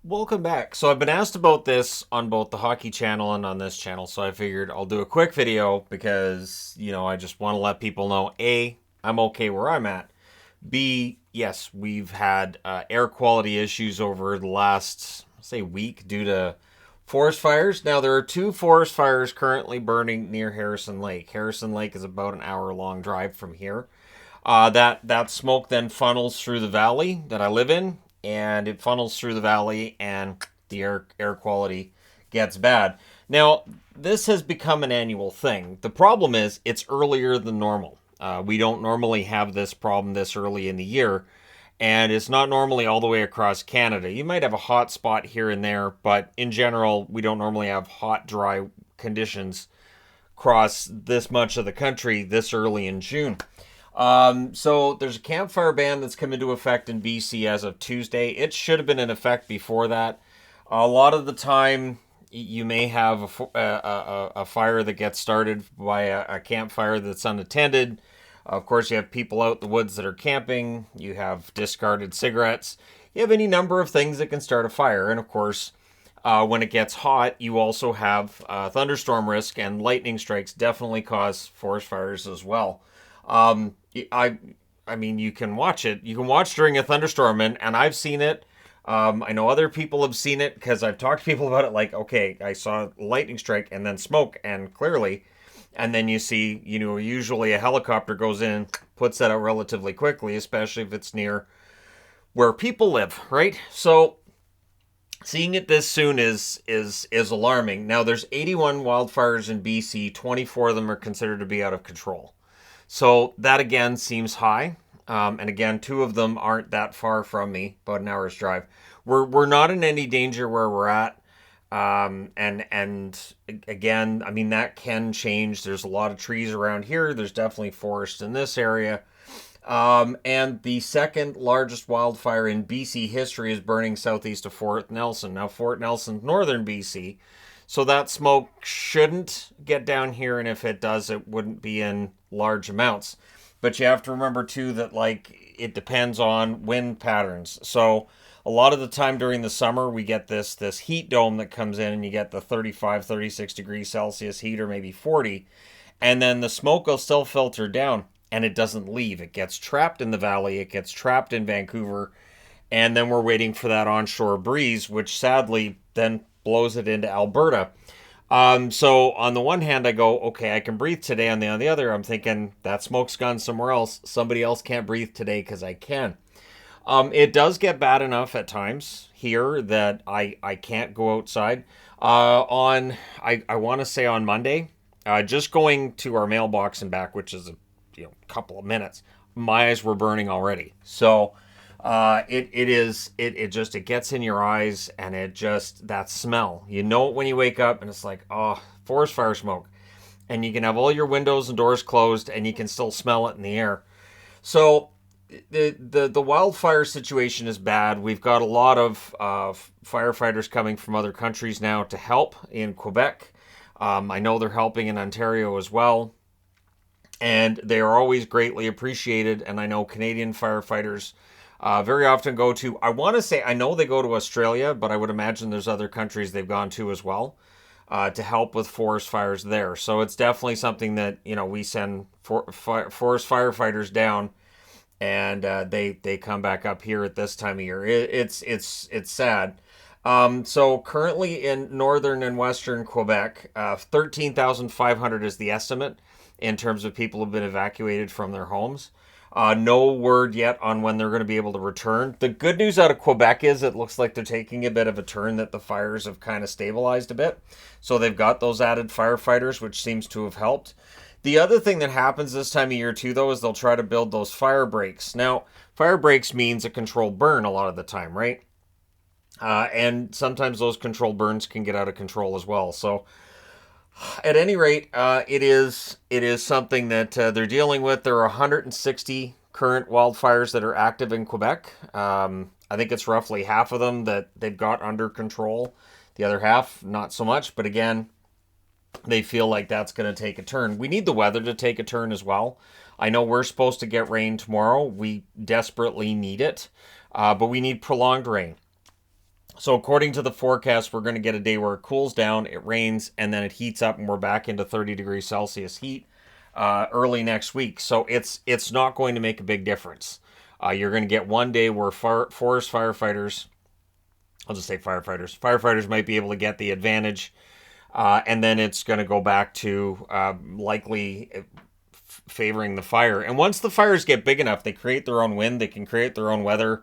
Welcome back. So I've been asked about this on both the hockey channel and on this channel, so I figured I'll do a quick video because, I just want to let people know A, I'm okay where I'm at. B, yes, we've had air quality issues over the last, say, week due to forest fires. Now, there are two forest fires currently burning near Harrison Lake. Harrison Lake is about an hour-long drive from here. That smoke then funnels through the valley that I live in, and it funnels through the valley, and the air quality gets bad. Now, this has become an annual thing. The problem is it's earlier than normal. We don't normally have this problem this early in the year, and it's not normally all the way across Canada. You might have a hot spot here and there, but in general, we don't normally have hot, dry conditions across this much of the country this early in June. So there's a campfire ban that's come into effect in BC as of Tuesday. It should have been in effect before that. A lot of the time, you may have a fire that gets started by a campfire that's unattended. Of course, you have people out in the woods that are camping. You have discarded cigarettes. You have any number of things that can start a fire. And of course, when it gets hot, you also have thunderstorm risk, and lightning strikes definitely cause forest fires as well. Um, I I mean, you can watch it. You can watch during a thunderstorm, and I've seen it. I know other people have seen it because I've talked to people about it. Like, okay, I saw lightning strike and then smoke, and clearly, and then you see, usually a helicopter goes in, puts that out relatively quickly, especially if it's near where people live, right? So seeing it this soon is alarming. Now, there's 81 wildfires in BC. 24 of them are considered to be out of control. So that again seems high. And again, two of them aren't that far from me, about an hour's drive. We're not in any danger where we're at. And again, I mean, that can change. There's a lot of trees around here. There's definitely forest in this area. And the second largest wildfire in BC history is burning southeast of Fort Nelson. Now, Fort Nelson's northern BC, so that smoke shouldn't get down here, and if it does, it wouldn't be in large amounts. But you have to remember too that it depends on wind patterns. So a lot of the time during the summer we get this heat dome that comes in, and you get the 35, 36 degrees Celsius heat, or maybe 40, and then the smoke will still filter down, and it doesn't leave. It gets trapped in the valley, it gets trapped in Vancouver, and then we're waiting for that onshore breeze, which sadly then blows it into Alberta. So on the one hand, I go, okay, I can breathe today. On the other, I'm thinking that smoke's gone somewhere else. Somebody else can't breathe today because I can. It does get bad enough at times here that I can't go outside. I want to say on Monday, just going to our mailbox and back, which is a couple of minutes, my eyes were burning already. So it gets in your eyes, and it just, that smell, you know it when you wake up, and it's like, oh, forest fire smoke, and you can have all your windows and doors closed and you can still smell it in the air. So the wildfire situation is bad. We've got a lot of firefighters coming from other countries now to help in Quebec. I know they're helping in Ontario as well, and they are always greatly appreciated. And I know Canadian firefighters very often go to, I want to say, I know they go to Australia, but I would imagine there's other countries they've gone to as well to help with forest fires there. So it's definitely something that, we send forest firefighters down, and they come back up here at this time of year. It's sad. So currently in northern and western Quebec, 13,500 is the estimate in terms of people who have been evacuated from their homes. No word yet on when they're going to be able to return. The good news out of Quebec is it looks like they're taking a bit of a turn, that the fires have kind of stabilized a bit. So they've got those added firefighters, which seems to have helped. The other thing that happens this time of year too, though, is they'll try to build those fire breaks. Now, fire breaks means a controlled burn a lot of the time, right? And sometimes those controlled burns can get out of control as well. So at any rate, it is something that they're dealing with. There are 160 current wildfires that are active in Quebec. I think it's roughly half of them that they've got under control. The other half, not so much. But again, they feel like that's going to take a turn. We need the weather to take a turn as well. I know we're supposed to get rain tomorrow. We desperately need it, but we need prolonged rain. So according to the forecast, we're going to get a day where it cools down, it rains, and then it heats up, and we're back into 30 degrees Celsius heat early next week. So it's not going to make a big difference. You're going to get one day where forest firefighters, I'll just say firefighters might be able to get the advantage, and then it's going to go back to likely favoring the fire. And once the fires get big enough, they create their own wind, they can create their own weather.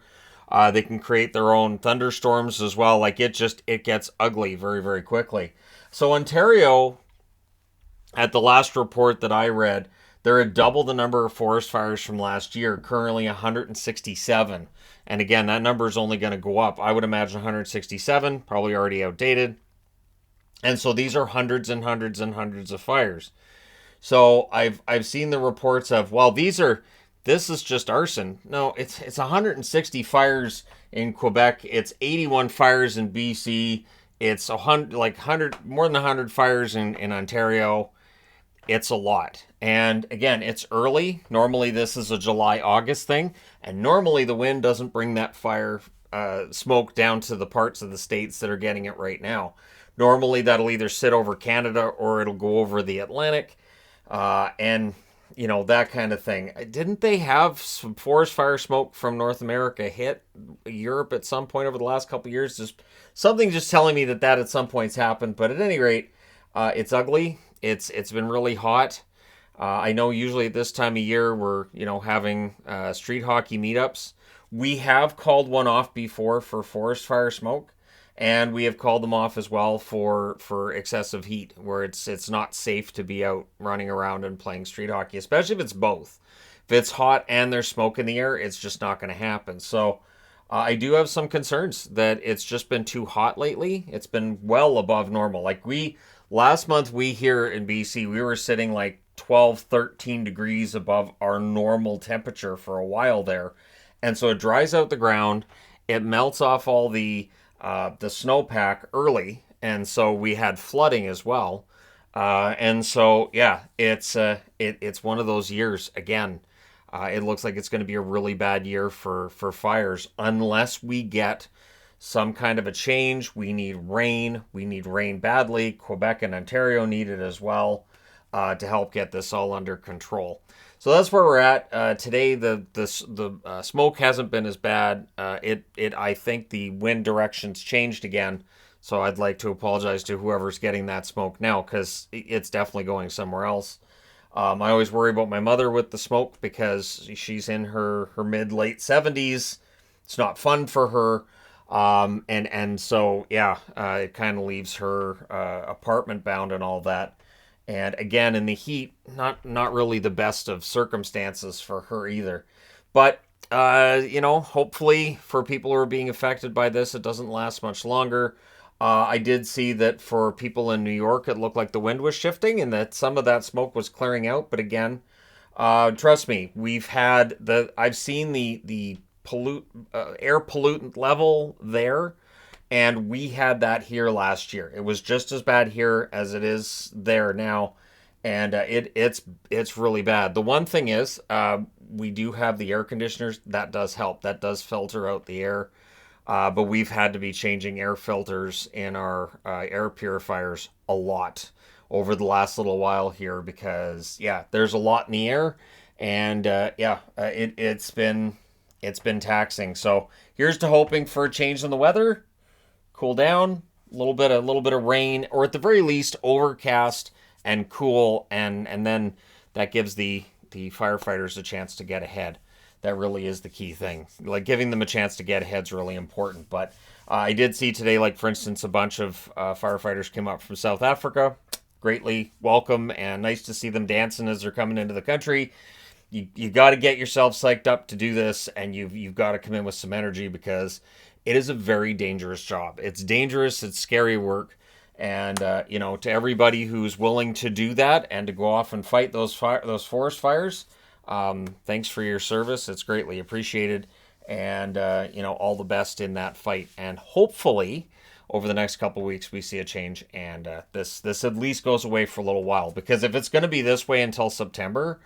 They can create their own thunderstorms as well. Like it gets ugly very, very quickly. So Ontario, at the last report that I read, they're at double the number of forest fires from last year, currently 167. And again, that number is only going to go up. I would imagine 167, probably already outdated. And so these are hundreds and hundreds and hundreds of fires. So I've seen the reports of, well, this is just arson. No, it's 160 fires in Quebec. It's 81 fires in BC. It's 100 more than 100 fires in Ontario. It's a lot. And again, it's early. Normally this is a July-August thing, and normally the wind doesn't bring that fire smoke down to the parts of the states that are getting it right now. Normally that'll either sit over Canada or it'll go over the Atlantic. And that kind of thing. Didn't they have some forest fire smoke from North America hit Europe at some point over the last couple of years? Something just telling me that at some points happened. But at any rate, it's ugly. It's been really hot. I know usually at this time of year we're having street hockey meetups. We have called one off before for forest fire smoke. And we have called them off as well for excessive heat, where it's not safe to be out running around and playing street hockey, especially if it's both. If it's hot and there's smoke in the air, it's just not going to happen. So I do have some concerns that it's just been too hot lately. It's been well above normal. Like last month we here in BC, we were sitting like 12, 13 degrees above our normal temperature for a while there. And so it dries out the ground. It melts off all the snowpack early, and so we had flooding as well. And so yeah, it's one of those years again. It looks like it's going to be a really bad year for fires unless we get some kind of a change. We need rain. We need rain badly. Quebec and Ontario need it as well to help get this all under control. So that's where we're at today. The smoke hasn't been as bad. I think the wind directions changed again. So I'd like to apologize to whoever's getting that smoke now, because it's definitely going somewhere else. I always worry about my mother with the smoke because she's in her mid-late 70s. It's not fun for her. And so, yeah, it kind of leaves her apartment bound and all that. And again, in the heat, not really the best of circumstances for her either. But, hopefully for people who are being affected by this, it doesn't last much longer. I did see that for people in New York, it looked like the wind was shifting and that some of that smoke was clearing out. But again, trust me, I've seen the air pollutant level there. And we had that here last year. It was just as bad here as it is there now, and it's really bad. The one thing is, we do have the air conditioners. That does help. That does filter out the air, but we've had to be changing air filters in our air purifiers a lot over the last little while here because there's a lot in the air, and it's been taxing. So here's to hoping for a change in the weather. Cool down, a little bit of rain, or at the very least overcast and cool, and then that gives the firefighters a chance to get ahead. That really is the key thing. Like giving them a chance to get ahead is really important. But I did see today, like for instance, a bunch of firefighters came up from South Africa. Greatly welcome and nice to see them dancing as they're coming into the country. You got to get yourself psyched up to do this, and you've got to come in with some energy because it is a very dangerous job. It's dangerous. It's scary work. And, to everybody who's willing to do that and to go off and fight those forest fires, thanks for your service. It's greatly appreciated. And, all the best in that fight. And hopefully over the next couple of weeks, we see a change. And this at least goes away for a little while. Because if it's going to be this way until September,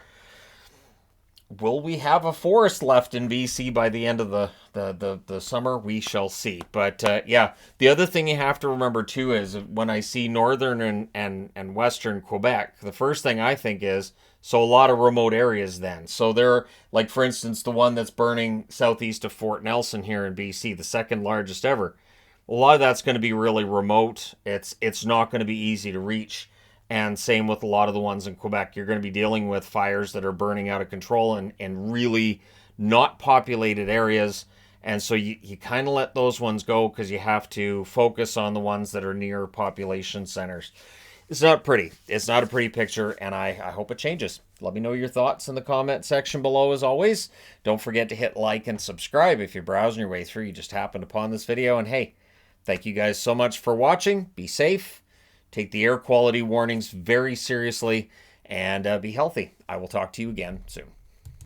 will we have a forest left in BC by the end of the summer? We shall see. But yeah, the other thing you have to remember too is when I see northern and western Quebec, the first thing I think is, so a lot of remote areas then. So there, like for instance, the one that's burning southeast of Fort Nelson here in BC, the second largest ever. A lot of that's going to be really remote. It's not going to be easy to reach. And same with a lot of the ones in Quebec. You're going to be dealing with fires that are burning out of control in really not populated areas. And so you kind of let those ones go because you have to focus on the ones that are near population centers. It's not pretty. It's not a pretty picture, and I hope it changes. Let me know your thoughts in the comment section below as always. Don't forget to hit like and subscribe if you're browsing your way through. You just happened upon this video. And hey, thank you guys so much for watching. Be safe. Take the air quality warnings very seriously, and be healthy. I will talk to you again soon.